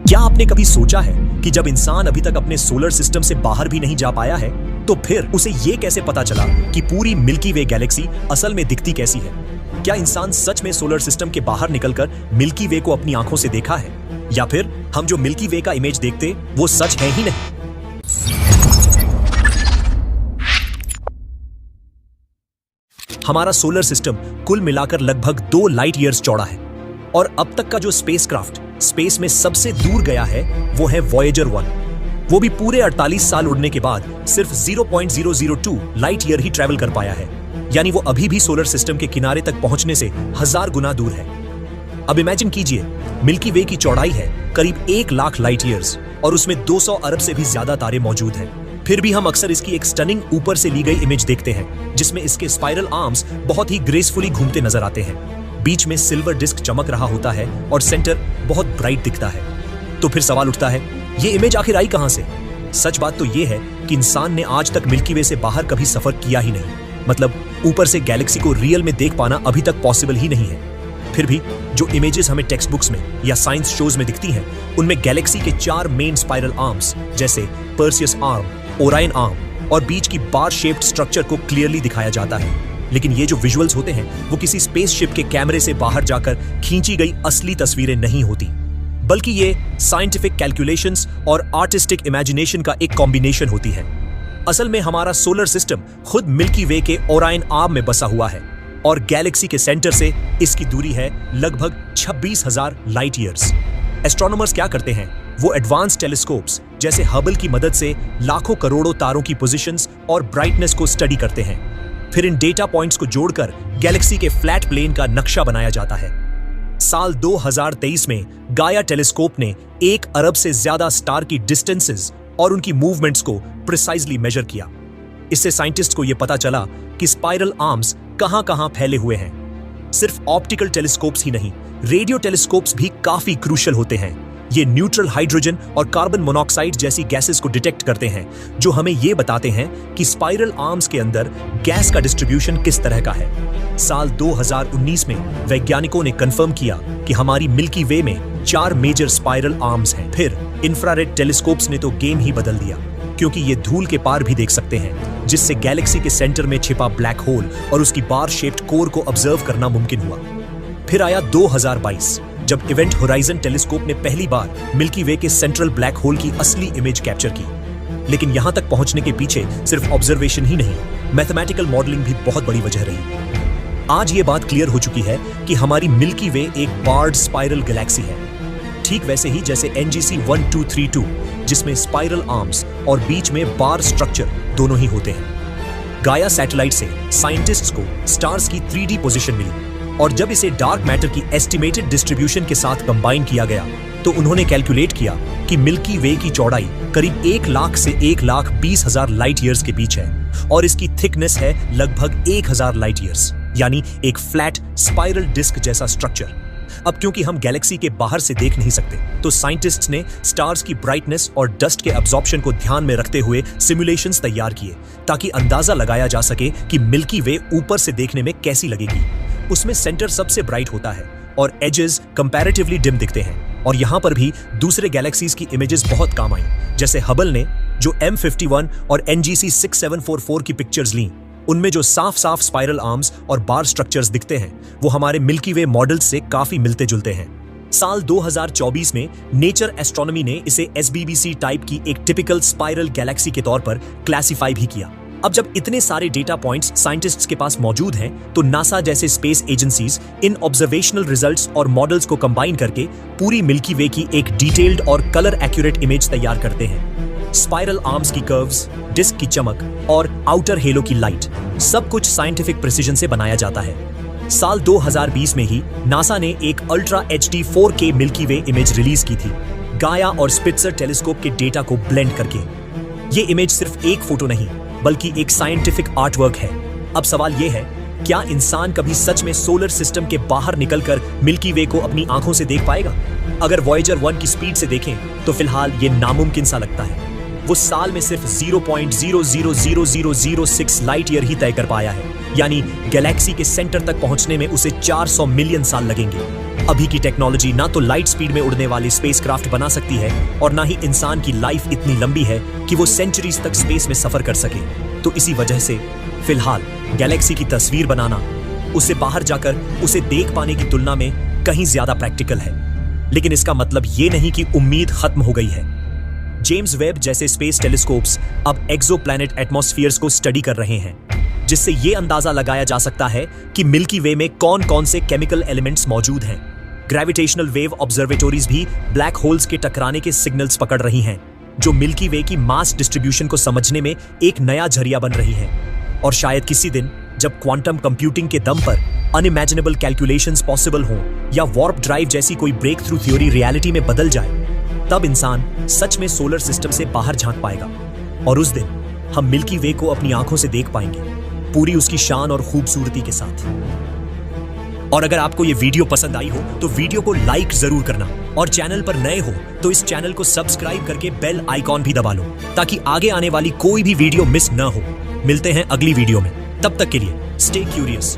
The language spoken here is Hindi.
क्या आपने कभी सोचा है कि जब इंसान अभी तक अपने सोलर सिस्टम से बाहर भी नहीं जा पाया है तो फिर उसे ये कैसे पता चला कि पूरी मिल्की वे गैलेक्सी असल में दिखती कैसी है? क्या इंसान सच में सोलर सिस्टम के बाहर निकलकर मिल्की वे को अपनी आंखों से देखा है, या फिर हम जो मिल्की वे का इमेज देखते वो सच है ही नहीं? हमारा सोलर सिस्टम कुल मिलाकर लगभग 2 लाइट ईयर्स चौड़ा है और अब तक का जो स्पेसक्राफ्ट स्पेस में सबसे दूर गया है वो है वॉयेजर 1। वो भी पूरे 48 साल उड़ने के बाद सिर्फ 0.002 लाइट ईयर ही ट्रैवल कर पाया है, यानी वो अभी भी सोलर सिस्टम के किनारे तक पहुंचने से 1000 गुना दूर है। अब इमेजिन कीजिए, मिल्की वे की चौड़ाई है करीब 1 लाख लाइट ईयर्स और उसमें 200 अरब से भी ज्यादा तारे मौजूद हैं। फिर भी हम अक्सर इसकी एक स्टनिंग ऊपर से ली गई इमेज देखते हैं जिसमें इसके स्पाइरल आर्म्स बहुत ही ग्रेसफुली घूमते नजर आते हैं। बीच में सिल्वर डिस्क चमक रहा होता है और सेंटर बहुत ब्राइट दिखता है। तो फिर सवाल उठता है, ये इमेज आखिर आई कहां से? सच बात तो ये है कि इंसान ने आज तक मिल्की वे से बाहर कभी सफर किया ही नहीं, मतलब ऊपर से गैलेक्सी को रियल में देख पाना अभी तक पॉसिबल ही नहीं है। फिर भी जो इमेजेस हमें टेक्स्ट बुक्स में या साइंस शोज में दिखती हैं, उनमें गैलेक्सी के 4 मेन स्पाइरल आर्म्स जैसे पर्सियस आर्म, ओरायन आर्म और बीच की बार शेप्ड स्ट्रक्चर को क्लियरली दिखाया जाता है। लेकिन ये जो विजुअल्स होते हैं वो किसी स्पेसशिप के कैमरे से बाहर जाकर खींची गई असली तस्वीरें नहीं होती, बल्कि ये साइंटिफिक कैलकुलेशंस और आर्टिस्टिक इमेजिनेशन का एक कॉम्बिनेशन होती है। असल में हमारा सोलर सिस्टम खुद मिल्की वे के ओरायन आर्म में बसा हुआ है और गैलेक्सी के सेंटर से इसकी दूरी है लगभग 26,000 लाइट ईयर्स। एस्ट्रोनॉमर्स क्या करते हैं, वो एडवांस टेलीस्कोप्स जैसे हबल की मदद से लाखों करोड़ों तारों की पोजीशंस और ब्राइटनेस को स्टडी करते हैं। फिर इन डेटा पॉइंट्स को जोड़कर गैलेक्सी के फ्लैट प्लेन का नक्शा बनाया जाता है। साल 2023 में गाया टेलीस्कोप ने 1 अरब से ज्यादा स्टार की डिस्टेंसेस और उनकी मूवमेंट्स को प्रिसाइजली मेजर किया। इससे साइंटिस्ट को यह पता चला कि स्पाइरल आर्म्स कहां-कहां फैले हुए हैं। सिर्फ ऑप्टिकल टेलीस्कोप्स ही नहीं, रेडियो टेलीस्कोप्स भी काफी क्रूशियल होते हैं। ये न्यूट्रल हाइड्रोजन और कार्बन मोनोऑक्साइड जैसी गैसेस को डिटेक्ट करते हैं, जो हमें ये बताते हैं कि स्पाइरल आर्म्स के अंदर गैस का डिस्ट्रीब्यूशन किस तरह का है। साल 2019 में वैज्ञानिकों ने कंफर्म किया कि हमारी मिल्की वे में 4 मेजर स्पाइरल आर्म्स हैं। फिर इंफ्रारेड टेलीस्कोप्स ने तो गेम ही बदल दिया, क्योंकि ये धूल के पार भी देख सकते हैं, जिससे गैलेक्सी के सेंटर में छिपा ब्लैक होल और उसकी बार शेप्ड कोर को ऑब्जर्व करना मुमकिन हुआ। फिर आया 2022, जब इवेंट होराइजन टेलीस्कोप ने पहली बार मिल्की वे के सेंट्रल ब्लैक होल की असली इमेज कैप्चर की। लेकिन यहां तक पहुंचने के पीछे सिर्फ ऑब्जर्वेशन ही नहीं, मैथमेटिकल मॉडलिंग भी बहुत बड़ी वजह रही। आज ये बात क्लियर हो चुकी है कि हमारी मिल्की वे एक बार्ड स्पाइरल गैलेक्सी है, ठीक वैसे ही जैसे NGC 1232, जिसमें स्पाइरल आर्म्स और बीच में बार स्ट्रक्चर दोनों ही होते हैं। गाया सैटेलाइट से साइंटिस्ट्स को स्टार्स की 3D पोजीशन मिली और जब इसे डार्क मैटर की एस्टिमेटेड डिस्ट्रीब्यूशन के साथ कंबाइन किया गया तो उन्होंने कैलकुलेट किया कि मिल्की वे की चौड़ाई करीब 1 लाख से 1,20,000 लाइट ईयर्स के बीच है और इसकी थिकनेस है लगभग 1000 लाइट ईयर्स, यानी एक फ्लैट स्पाइरल डिस्क जैसा स्ट्रक्चर। अब क्योंकि हम गैलेक्सी के बाहर से देख नहीं सकते, तो साइंटिस्ट्स ने स्टार्स की ब्राइटनेस और डस्ट के एब्जॉर्प्शन को ध्यान में रखते हुए सिमुलेशंस तैयार किए ताकि अंदाजा लगाया जा सके कि मिल्की वे ऊपर से देखने में कैसी लगेगी। उसमें सेंटर सबसे ब्राइट होता है और एजेस कंपैरेटिवली डिम दिखते हैं, और यहां पर भी दूसरे गैलेक्सीज की इमेजेस बहुत काम आई। जैसे हबल ने जो M51 और NGC 6744 की पिक्चर्स ली, उनमें जो साफ-साफ स्पाइरल आर्म्स और बार स्ट्रक्चर्स दिखते हैं वो हमारे मिल्की वे मॉडल से काफी मिलते जुलते हैं। साल 2024 में नेचर एस्ट्रोनॉमी ने इसे SBBC टाइप की एक टिपिकल स्पाइरल गैलेक्सी के तौर पर क्लासिफाई भी किया। अब जब इतने सारे डेटा पॉइंट्स साइंटिस्ट्स के पास मौजूद हैं, तो नासा जैसे space agencies in observational results और मॉडल्स को कंबाइन करके पूरी मिल्की वे की एक डिटेल्ड और कलर एक्यूरेट इमेज तैयार करते हैं। स्पाइरल आर्म्स की कर्व्स, डिस्क की चमक और आउटर हेलो की लाइट, सब कुछ साइंटिफिक प्रिसीजन से बनाया जाता है। साल 2020 में ही नासा ने एक अल्ट्रा HD 4K मिल्की वे इमेज रिलीज की थी, गाया और स्पिट्जर टेलीस्कोप के डेटा को ब्लेंड करके। ये इमेज सिर्फ एक फोटो नहीं बल्कि एक साइंटिफिक आर्टवर्क है। अब सवाल यह है, क्या इंसान कभी सच में सोलर सिस्टम के बाहर निकलकर मिल्की वे को अपनी आंखों से देख पाएगा? अगर वॉयेजर 1 की स्पीड से देखें तो फिलहाल ये नामुमकिन सा लगता है। वो साल में सिर्फ 0.000006 लाइट ईयर ही तय कर पाया है, यानी गैलेक्सी के सेंटर तक पहुंचने में उसे 400 मिलियन साल लगेंगे। अभी की टेक्नोलॉजी ना तो लाइट स्पीड में उड़ने वाली स्पेसक्राफ्ट बना सकती है और ना ही इंसान की लाइफ इतनी लंबी है कि वो सेंचुरीज तक स्पेस में सफर कर सके। तो इसी वजह से फिलहाल गैलेक्सी की तस्वीर बनाना, उससे बाहर जाकर उसे देख पाने की तुलना में कहीं ज्यादा प्रैक्टिकल है। लेकिन इसका मतलब ये नहीं कि उम्मीद खत्म हो गई है। जेम्स वेब जैसे स्पेस टेलीस्कोप्स अब एक्सोप्लैनेट एटमॉस्फेयर्स को स्टडी कर रहे हैं, जिससे ये अंदाजा लगाया जा सकता है कि मिल्की वे में कौन कौन से केमिकल एलिमेंट्स मौजूद हैं। ग्रेविटेशनल वेव ऑब्जर्वेटोरीज भी ब्लैक होल्स के टकराने के सिग्नल्स पकड़ रही हैं, जो मिल्की वे की मास डिस्ट्रीब्यूशन को समझने में एक नया जरिया बन रही है। और शायद किसी दिन जब क्वांटम कंप्यूटिंग के दम पर अनइमेजिनेबल कैलकुलेशंस पॉसिबल हों या वार्प ड्राइव जैसी कोई ब्रेक थ्रू थ्योरी रियलिटी में बदल जाए, तब इंसान सच में सोलर सिस्टम से बाहर झांक पाएगा और उस दिन हम मिल्की वे को अपनी आंखों से देख पाएंगे, पूरी उसकी शान और खूबसूरती के साथ। और अगर आपको ये वीडियो पसंद आई हो तो वीडियो को लाइक जरूर करना, और चैनल पर नए हो तो इस चैनल को सब्सक्राइब करके बेल आइकॉन भी दबा लो, ताकि आगे आने वाली कोई भी वीडियो मिस न हो। मिलते हैं अगली वीडियो में, तब तक के लिए स्टे क्यूरियस।